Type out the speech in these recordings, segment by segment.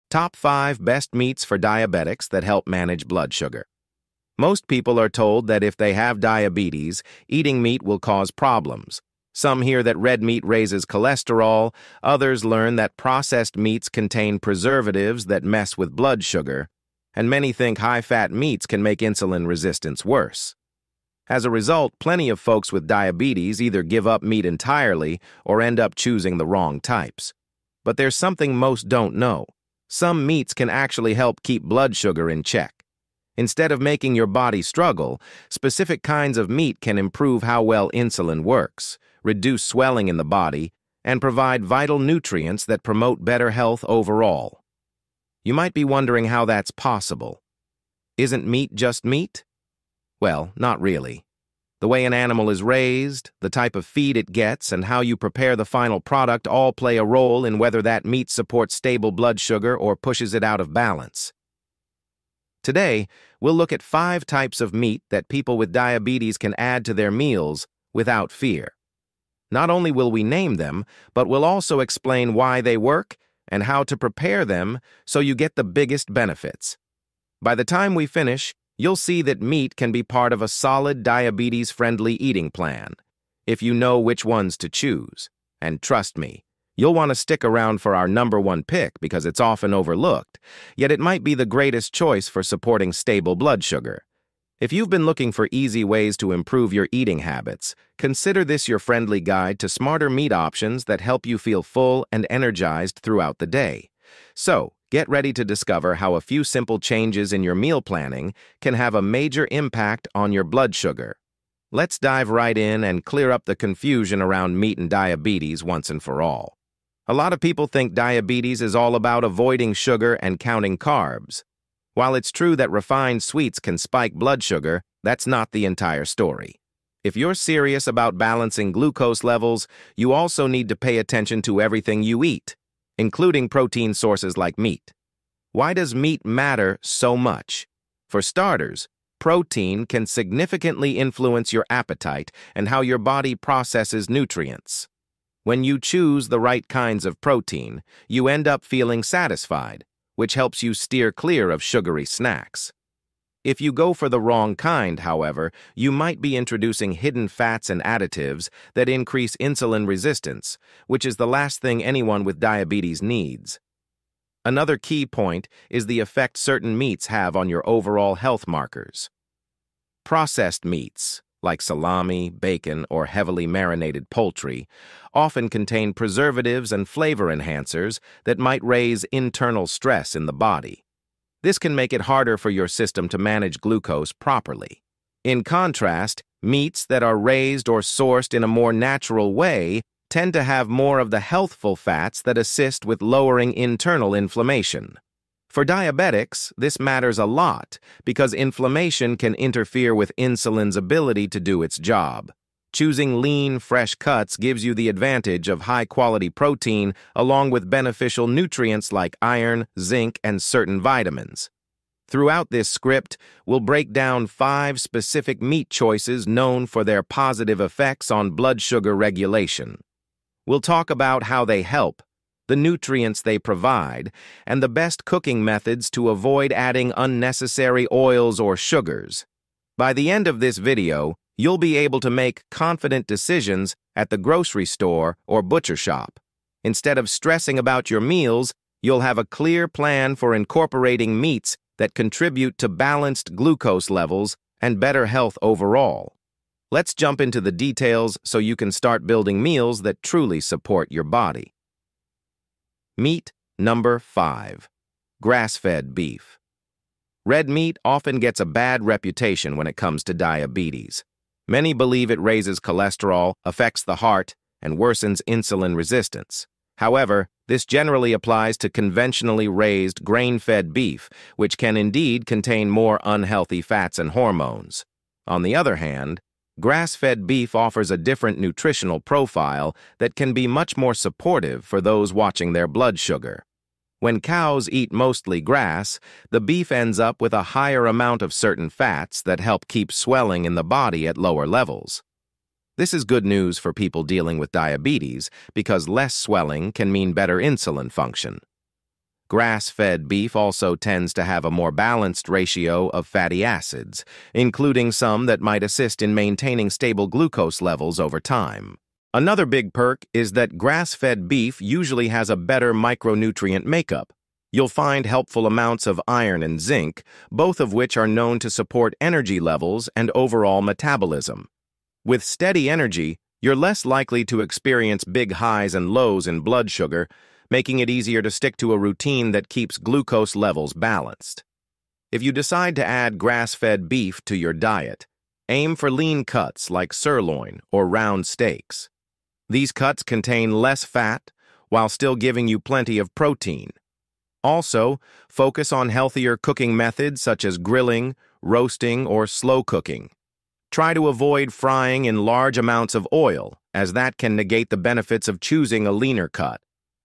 Top 5 best meats for diabetics that help manage blood sugar. Most people are told that if they have diabetes, eating meat will cause problems. Some hear that red meat raises cholesterol, others learn that processed meats contain preservatives that mess with blood sugar, and many think high-fat meats can make insulin resistance worse. As a result, plenty of folks with diabetes either give up meat entirely or end up choosing the wrong types. But there's something most don't know. Some meats can actually help keep blood sugar in check. Instead of making your body struggle, specific kinds of meat can improve how well insulin works, reduce swelling in the body, and provide vital nutrients that promote better health overall. You might be wondering how that's possible. Isn't meat just meat? Well, not really. The way an animal is raised, the type of feed it gets, and how you prepare the final product all play a role in whether that meat supports stable blood sugar or pushes it out of balance. Today, we'll look at 5 types of meat that people with diabetes can add to their meals without fear. Not only will we name them, but we'll also explain why they work and how to prepare them so you get the biggest benefits. By the time we finish, you'll see that meat can be part of a solid diabetes-friendly eating plan, if you know which ones to choose. And trust me, you'll want to stick around for our #1 pick because it's often overlooked, yet it might be the greatest choice for supporting stable blood sugar. If you've been looking for easy ways to improve your eating habits, consider this your friendly guide to smarter meat options that help you feel full and energized throughout the day. So, get ready to discover how a few simple changes in your meal planning can have a major impact on your blood sugar. Let's dive right in and clear up the confusion around meat and diabetes once and for all. A lot of people think diabetes is all about avoiding sugar and counting carbs. While it's true that refined sweets can spike blood sugar, that's not the entire story. If you're serious about balancing glucose levels, you also need to pay attention to everything you eat, including protein sources like meat. Why does meat matter so much? For starters, protein can significantly influence your appetite and how your body processes nutrients. When you choose the right kinds of protein, you end up feeling satisfied, which helps you steer clear of sugary snacks. If you go for the wrong kind, however, you might be introducing hidden fats and additives that increase insulin resistance, which is the last thing anyone with diabetes needs. Another key point is the effect certain meats have on your overall health markers. Processed meats, like salami, bacon, or heavily marinated poultry, often contain preservatives and flavor enhancers that might raise internal stress in the body. This can make it harder for your system to manage glucose properly. In contrast, meats that are raised or sourced in a more natural way tend to have more of the healthful fats that assist with lowering internal inflammation. For diabetics, this matters a lot because inflammation can interfere with insulin's ability to do its job. Choosing lean, fresh cuts gives you the advantage of high-quality protein along with beneficial nutrients like iron, zinc, and certain vitamins. Throughout this script, we'll break down 5 specific meat choices known for their positive effects on blood sugar regulation. We'll talk about how they help, the nutrients they provide, and the best cooking methods to avoid adding unnecessary oils or sugars. By the end of this video, you'll be able to make confident decisions at the grocery store or butcher shop. Instead of stressing about your meals, you'll have a clear plan for incorporating meats that contribute to balanced glucose levels and better health overall. Let's jump into the details so you can start building meals that truly support your body. Meat number 5. Grass-fed beef. Red meat often gets a bad reputation when it comes to diabetes. Many believe it raises cholesterol, affects the heart, and worsens insulin resistance. However, this generally applies to conventionally raised grain-fed beef, which can indeed contain more unhealthy fats and hormones. On the other hand, grass-fed beef offers a different nutritional profile that can be much more supportive for those watching their blood sugar. When cows eat mostly grass, the beef ends up with a higher amount of certain fats that help keep swelling in the body at lower levels. This is good news for people dealing with diabetes because less swelling can mean better insulin function. Grass-fed beef also tends to have a more balanced ratio of fatty acids, including some that might assist in maintaining stable glucose levels over time. Another big perk is that grass-fed beef usually has a better micronutrient makeup. You'll find helpful amounts of iron and zinc, both of which are known to support energy levels and overall metabolism. With steady energy, you're less likely to experience big highs and lows in blood sugar, making it easier to stick to a routine that keeps glucose levels balanced. If you decide to add grass-fed beef to your diet, aim for lean cuts like sirloin or round steaks. These cuts contain less fat while still giving you plenty of protein. Also, focus on healthier cooking methods such as grilling, roasting, or slow cooking. Try to avoid frying in large amounts of oil, as that can negate the benefits of choosing a leaner cut.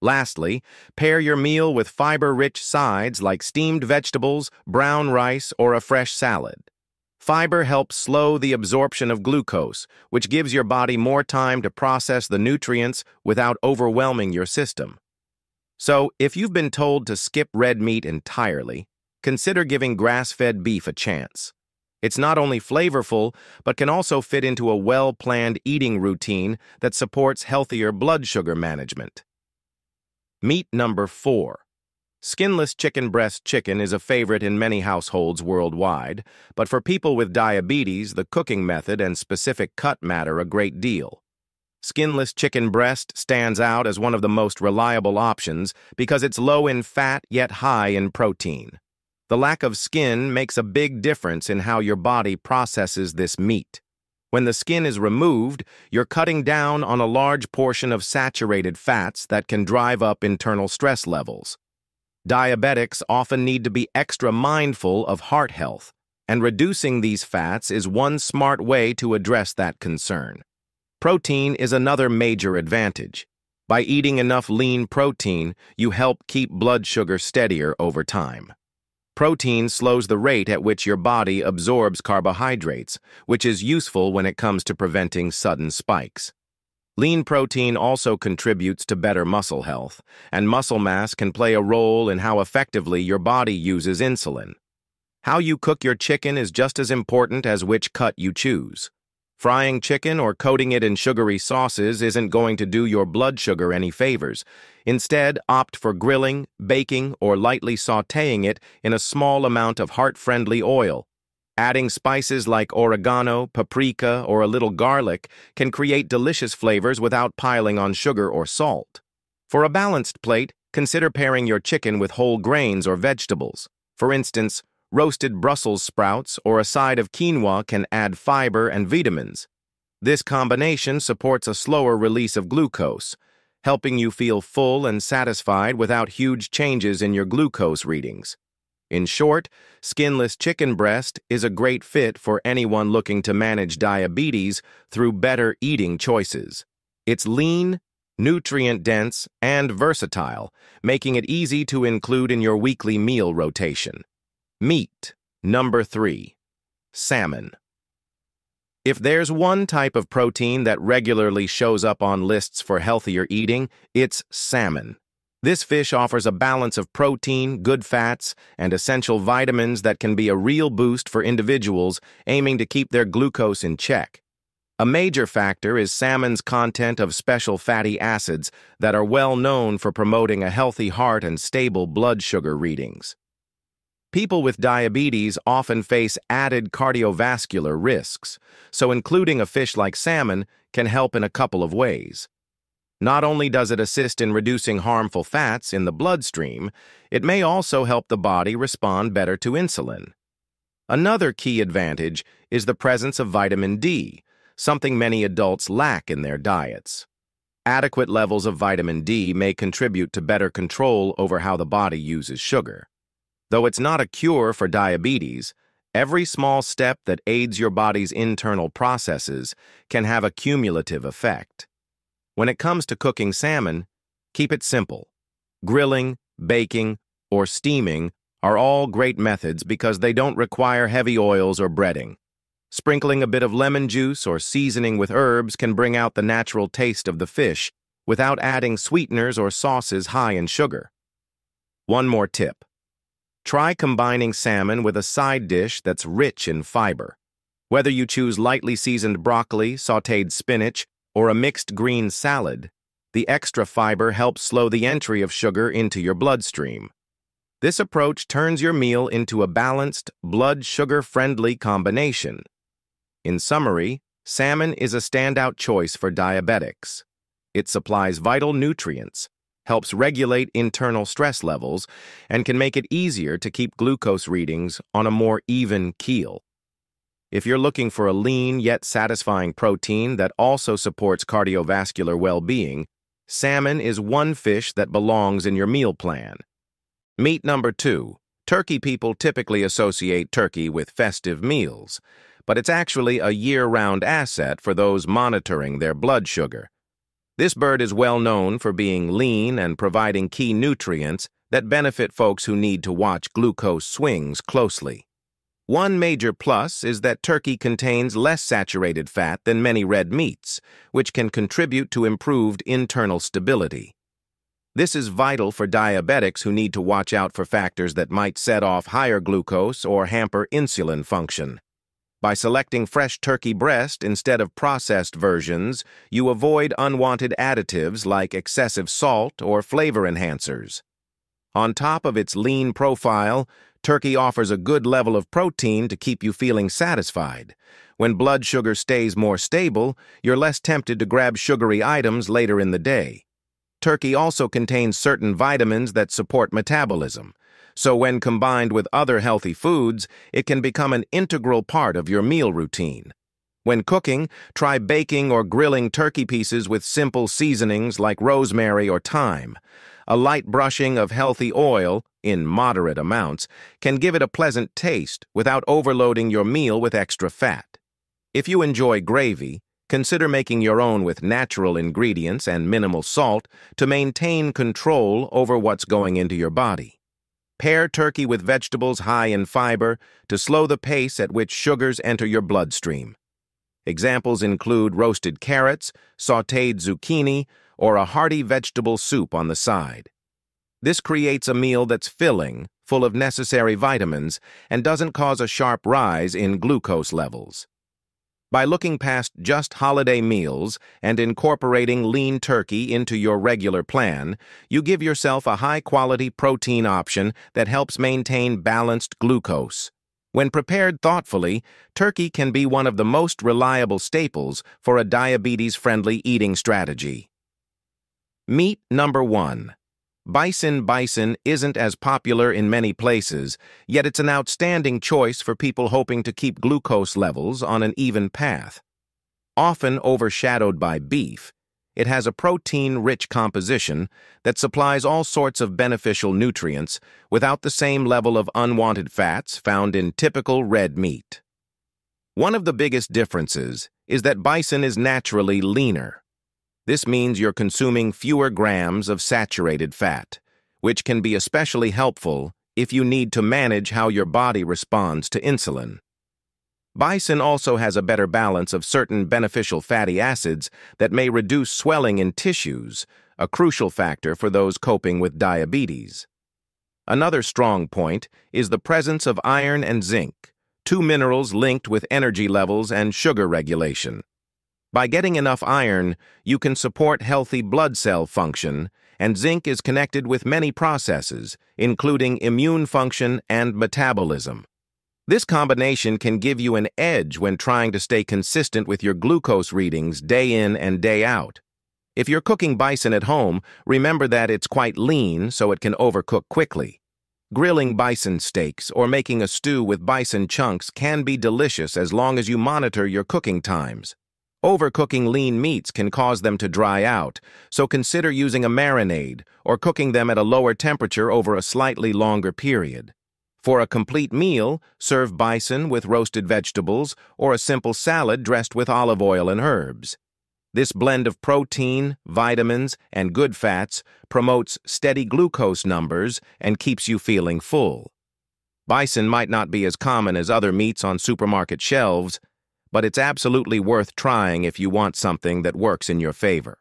Lastly, pair your meal with fiber-rich sides like steamed vegetables, brown rice, or a fresh salad. Fiber helps slow the absorption of glucose, which gives your body more time to process the nutrients without overwhelming your system. So, if you've been told to skip red meat entirely, consider giving grass-fed beef a chance. It's not only flavorful, but can also fit into a well-planned eating routine that supports healthier blood sugar management. Meat number 4. Skinless chicken breast chicken is a favorite in many households worldwide, but for people with diabetes, the cooking method and specific cut matter a great deal. Skinless chicken breast stands out as one of the most reliable options because it's low in fat yet high in protein. The lack of skin makes a big difference in how your body processes this meat. When the skin is removed, you're cutting down on a large portion of saturated fats that can drive up internal stress levels. Diabetics often need to be extra mindful of heart health, and reducing these fats is one smart way to address that concern. Protein is another major advantage. By eating enough lean protein, you help keep blood sugar steadier over time. Protein slows the rate at which your body absorbs carbohydrates, which is useful when it comes to preventing sudden spikes. Lean protein also contributes to better muscle health, and muscle mass can play a role in how effectively your body uses insulin. How you cook your chicken is just as important as which cut you choose. Frying chicken or coating it in sugary sauces isn't going to do your blood sugar any favors. Instead, opt for grilling, baking, or lightly sautéing it in a small amount of heart-friendly oil. Adding spices like oregano, paprika, or a little garlic can create delicious flavors without piling on sugar or salt. For a balanced plate, consider pairing your chicken with whole grains or vegetables. For instance, roasted Brussels sprouts or a side of quinoa can add fiber and vitamins. This combination supports a slower release of glucose, helping you feel full and satisfied without huge changes in your glucose readings. In short, skinless chicken breast is a great fit for anyone looking to manage diabetes through better eating choices. It's lean, nutrient-dense, and versatile, making it easy to include in your weekly meal rotation. Meat number 3. Salmon. If there's one type of protein that regularly shows up on lists for healthier eating, it's salmon. This fish offers a balance of protein, good fats, and essential vitamins that can be a real boost for individuals aiming to keep their glucose in check. A major factor is salmon's content of special fatty acids that are well known for promoting a healthy heart and stable blood sugar readings. People with diabetes often face added cardiovascular risks, so including a fish like salmon can help in a couple of ways. Not only does it assist in reducing harmful fats in the bloodstream, it may also help the body respond better to insulin. Another key advantage is the presence of vitamin D, something many adults lack in their diets. Adequate levels of vitamin D may contribute to better control over how the body uses sugar. Though it's not a cure for diabetes, every small step that aids your body's internal processes can have a cumulative effect. When it comes to cooking salmon, keep it simple. Grilling, baking, or steaming are all great methods because they don't require heavy oils or breading. Sprinkling a bit of lemon juice or seasoning with herbs can bring out the natural taste of the fish without adding sweeteners or sauces high in sugar. One more tip. Try combining salmon with a side dish that's rich in fiber. Whether you choose lightly seasoned broccoli, sautéed spinach, or a mixed green salad, the extra fiber helps slow the entry of sugar into your bloodstream. This approach turns your meal into a balanced, blood sugar-friendly combination. In summary, salmon is a standout choice for diabetics. It supplies vital nutrients, helps regulate internal stress levels, and can make it easier to keep glucose readings on a more even keel. If you're looking for a lean yet satisfying protein that also supports cardiovascular well-being, salmon is one fish that belongs in your meal plan. Meat number 2. Turkey people typically associate turkey with festive meals, but it's actually a year-round asset for those monitoring their blood sugar. This bird is well known for being lean and providing key nutrients that benefit folks who need to watch glucose swings closely. One major plus is that turkey contains less saturated fat than many red meats, which can contribute to improved internal stability. This is vital for diabetics who need to watch out for factors that might set off higher glucose or hamper insulin function. By selecting fresh turkey breast instead of processed versions, you avoid unwanted additives like excessive salt or flavor enhancers. On top of its lean profile, turkey offers a good level of protein to keep you feeling satisfied. When blood sugar stays more stable, you're less tempted to grab sugary items later in the day. Turkey also contains certain vitamins that support metabolism, so when combined with other healthy foods, it can become an integral part of your meal routine. When cooking, try baking or grilling turkey pieces with simple seasonings like rosemary or thyme. A light brushing of healthy oil, in moderate amounts, can give it a pleasant taste without overloading your meal with extra fat. If you enjoy gravy, consider making your own with natural ingredients and minimal salt to maintain control over what's going into your body. Pair turkey with vegetables high in fiber to slow the pace at which sugars enter your bloodstream. Examples include roasted carrots, sautéed zucchini, or a hearty vegetable soup on the side. This creates a meal that's filling, full of necessary vitamins, and doesn't cause a sharp rise in glucose levels. By looking past just holiday meals and incorporating lean turkey into your regular plan, you give yourself a high-quality protein option that helps maintain balanced glucose. When prepared thoughtfully, turkey can be one of the most reliable staples for a diabetes-friendly eating strategy. Meat number 1. Bison isn't as popular in many places, yet it's an outstanding choice for people hoping to keep glucose levels on an even path. Often overshadowed by beef, it has a protein-rich composition that supplies all sorts of beneficial nutrients without the same level of unwanted fats found in typical red meat. One of the biggest differences is that bison is naturally leaner. This means you're consuming fewer grams of saturated fat, which can be especially helpful if you need to manage how your body responds to insulin. Bison also has a better balance of certain beneficial fatty acids that may reduce swelling in tissues, a crucial factor for those coping with diabetes. Another strong point is the presence of iron and zinc, two minerals linked with energy levels and sugar regulation. By getting enough iron, you can support healthy blood cell function, and zinc is connected with many processes, including immune function and metabolism. This combination can give you an edge when trying to stay consistent with your glucose readings day in and day out. If you're cooking bison at home, remember that it's quite lean, so it can overcook quickly. Grilling bison steaks or making a stew with bison chunks can be delicious as long as you monitor your cooking times. Overcooking lean meats can cause them to dry out, so consider using a marinade or cooking them at a lower temperature over a slightly longer period. For a complete meal, serve bison with roasted vegetables or a simple salad dressed with olive oil and herbs. This blend of protein, vitamins, and good fats promotes steady glucose numbers and keeps you feeling full. Bison might not be as common as other meats on supermarket shelves, but it's absolutely worth trying if you want something that works in your favor.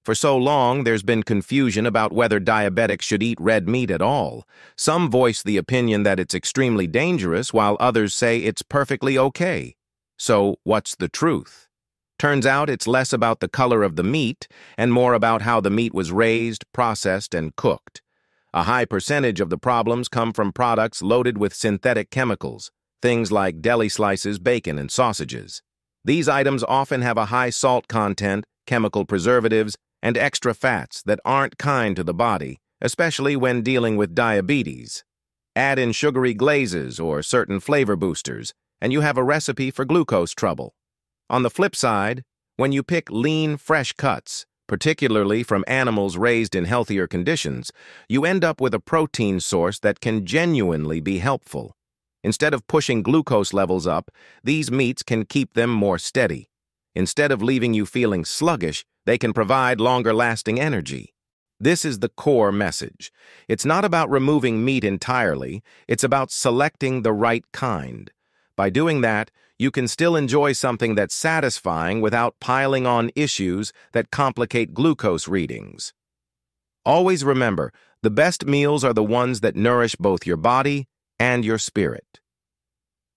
For so long, there's been confusion about whether diabetics should eat red meat at all. Some voice the opinion that it's extremely dangerous, while others say it's perfectly okay. So, what's the truth? Turns out it's less about the color of the meat and more about how the meat was raised, processed, and cooked. A high percentage of the problems come from products loaded with synthetic chemicals, things like deli slices, bacon, and sausages. These items often have a high salt content, chemical preservatives, and extra fats that aren't kind to the body, especially when dealing with diabetes. Add in sugary glazes or certain flavor boosters, and you have a recipe for glucose trouble. On the flip side, when you pick lean, fresh cuts, particularly from animals raised in healthier conditions, you end up with a protein source that can genuinely be helpful. Instead of pushing glucose levels up, these meats can keep them more steady. Instead of leaving you feeling sluggish, they can provide longer-lasting energy. This is the core message. It's not about removing meat entirely, it's about selecting the right kind. By doing that, you can still enjoy something that's satisfying without piling on issues that complicate glucose readings. Always remember, the best meals are the ones that nourish both your body and your spirit.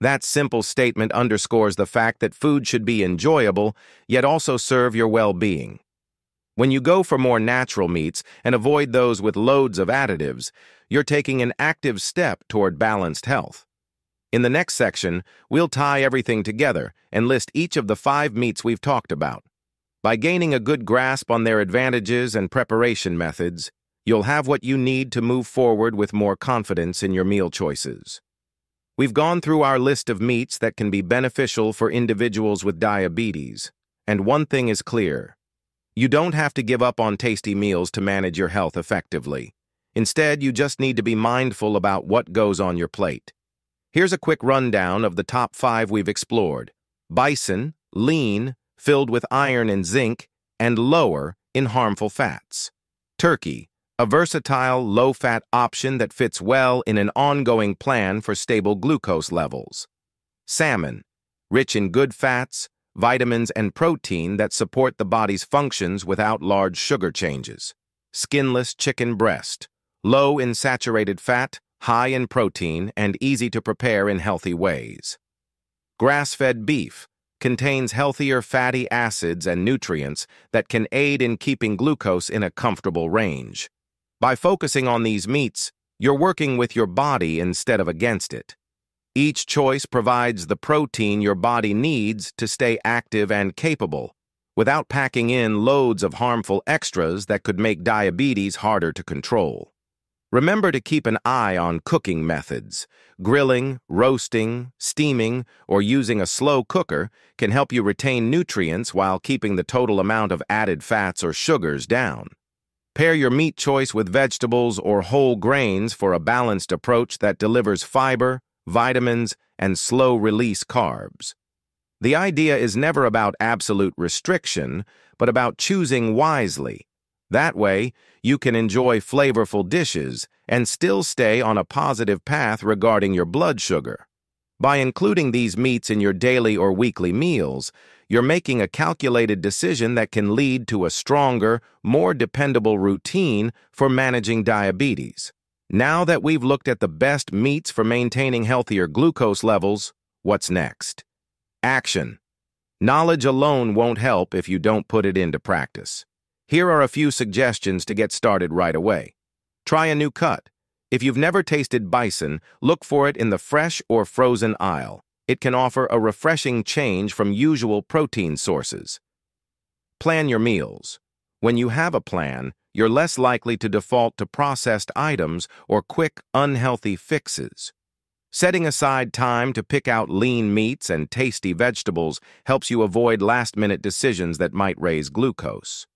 That simple statement underscores the fact that food should be enjoyable, yet also serve your well-being. When you go for more natural meats and avoid those with loads of additives, you're taking an active step toward balanced health. In the next section, we'll tie everything together and list each of the 5 meats we've talked about. By gaining a good grasp on their advantages and preparation methods, you'll have what you need to move forward with more confidence in your meal choices. We've gone through our list of meats that can be beneficial for individuals with diabetes, and one thing is clear. You don't have to give up on tasty meals to manage your health effectively. Instead, you just need to be mindful about what goes on your plate. Here's a quick rundown of the top 5 we've explored. Bison, lean, filled with iron and zinc, and lower in harmful fats. Turkey, a versatile, low-fat option that fits well in an ongoing plan for stable glucose levels. Salmon, rich in good fats, vitamins, and protein that support the body's functions without large sugar changes. Skinless chicken breast, low in saturated fat, high in protein, and easy to prepare in healthy ways. Grass-fed beef contains healthier fatty acids and nutrients that can aid in keeping glucose in a comfortable range. By focusing on these meats, you're working with your body instead of against it. Each choice provides the protein your body needs to stay active and capable, without packing in loads of harmful extras that could make diabetes harder to control. Remember to keep an eye on cooking methods. Grilling, roasting, steaming, or using a slow cooker can help you retain nutrients while keeping the total amount of added fats or sugars down. Pair your meat choice with vegetables or whole grains for a balanced approach that delivers fiber, vitamins, and slow-release carbs. The idea is never about absolute restriction, but about choosing wisely. That way, you can enjoy flavorful dishes and still stay on a positive path regarding your blood sugar. By including these meats in your daily or weekly meals, you're making a calculated decision that can lead to a stronger, more dependable routine for managing diabetes. Now that we've looked at the best meats for maintaining healthier glucose levels, what's next? Action. Knowledge alone won't help if you don't put it into practice. Here are a few suggestions to get started right away. Try a new cut. If you've never tasted bison, look for it in the fresh or frozen aisle. It can offer a refreshing change from usual protein sources. Plan your meals. When you have a plan, you're less likely to default to processed items or quick, unhealthy fixes. Setting aside time to pick out lean meats and tasty vegetables helps you avoid last-minute decisions that might raise glucose.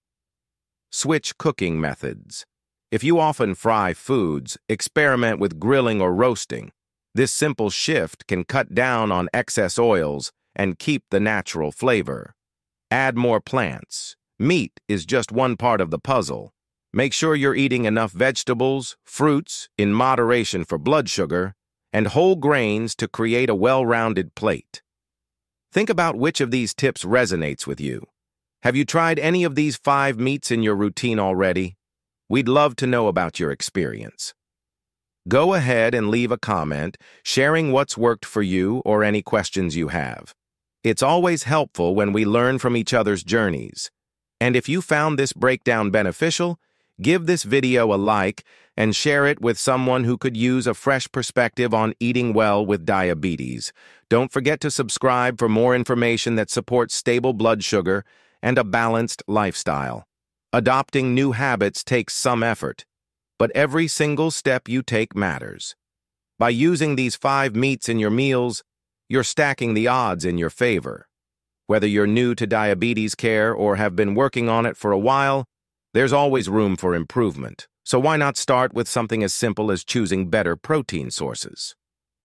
Switch cooking methods. If you often fry foods, experiment with grilling or roasting. This simple shift can cut down on excess oils and keep the natural flavor. Add more plants. Meat is just one part of the puzzle. Make sure you're eating enough vegetables, fruits, in moderation for blood sugar, and whole grains to create a well-rounded plate. Think about which of these tips resonates with you. Have you tried any of these 5 meats in your routine already? We'd love to know about your experience. Go ahead and leave a comment, sharing what's worked for you or any questions you have. It's always helpful when we learn from each other's journeys. And if you found this breakdown beneficial, give this video a like and share it with someone who could use a fresh perspective on eating well with diabetes. Don't forget to subscribe for more information that supports stable blood sugar and a balanced lifestyle. Adopting new habits takes some effort, but every single step you take matters. By using these 5 meats in your meals, you're stacking the odds in your favor. Whether you're new to diabetes care or have been working on it for a while, there's always room for improvement. So why not start with something as simple as choosing better protein sources?